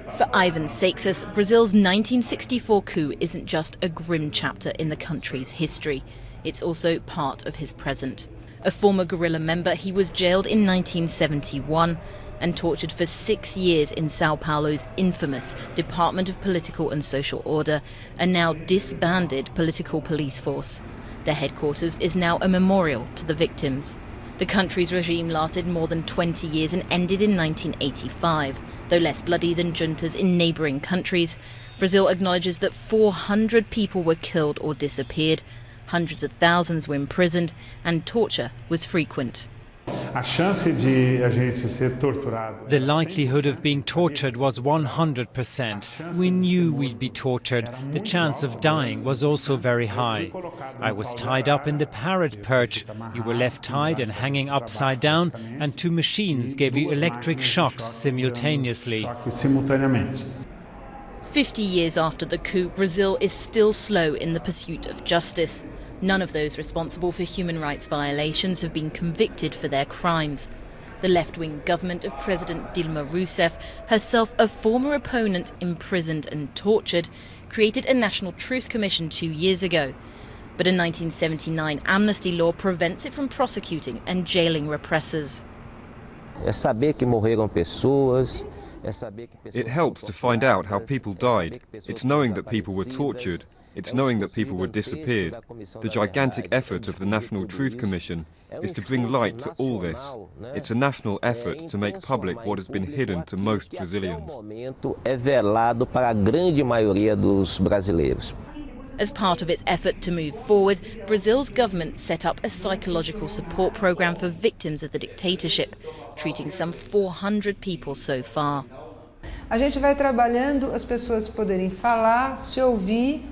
For Ivan Seixas, Brazil's 1964 coup isn't just a grim chapter in the country's history. It's also part of his present. A former guerrilla member, he was jailed in 1971 and tortured for 6 years in Sao Paulo's infamous Department of Political and Social Order, a now disbanded political police force. Their headquarters is now a memorial to the victims. The country's regime lasted more than 20 years and ended in 1985. Though less bloody than juntas in neighbouring countries, Brazil acknowledges that 400 people were killed or disappeared, hundreds of thousands were imprisoned, and torture was frequent. The likelihood of being tortured was 100%. We knew we'd be tortured. The chance of dying was also very high. I was tied up in the parrot perch. You were left tied and hanging upside down, and 2 machines gave you electric shocks simultaneously. 50 years after the coup, Brazil is still slow in the pursuit of justice. None of those responsible for human rights violations have been convicted for their crimes. The left-wing government of President Dilma Rousseff, herself a former opponent imprisoned and tortured, created a National Truth Commission 2 years ago. But a 1979 amnesty law prevents it from prosecuting and jailing repressors. It helps to find out how people died. It's knowing that people were tortured. It's knowing that people were disappeared. The gigantic effort of the National Truth Commission is to bring light to all this. It's a national effort to make public what has been hidden to most Brazilians. As part of its effort to move forward, Brazil's government set up a psychological support program for victims of the dictatorship, treating some 400 people so far. A gente vai trabalhando as pessoas poderem falar, se ouvir.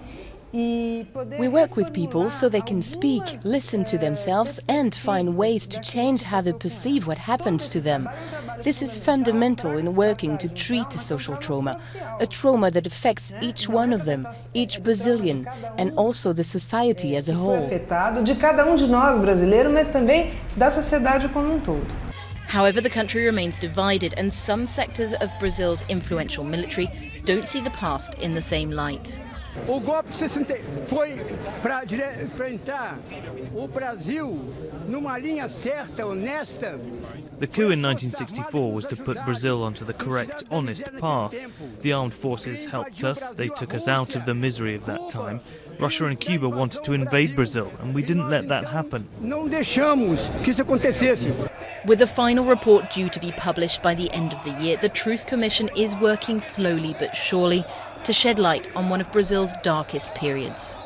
We work with people so they can speak, listen to themselves and find ways to change how they perceive what happened to them. This is fundamental in working to treat a social trauma, a trauma that affects each one of them, each Brazilian, and also the society as a whole. Afetado de cada de nós brasileiros, mas também da sociedade como todo. However, the country remains divided, and some sectors of Brazil's influential military don't see the past in the same light. O golpe foi para entrar o Brasil numa linha certa, honesta. The coup in 1964 was to put Brazil onto the correct, honest path. The armed forces helped us, they took us out of the misery of that time. Russia and Cuba wanted to invade Brazil, and we didn't let that happen. Não deixamos que isso acontecesse. With a final report due to be published by the end of the year, the Truth Commission is working slowly but surely to shed light on one of Brazil's darkest periods.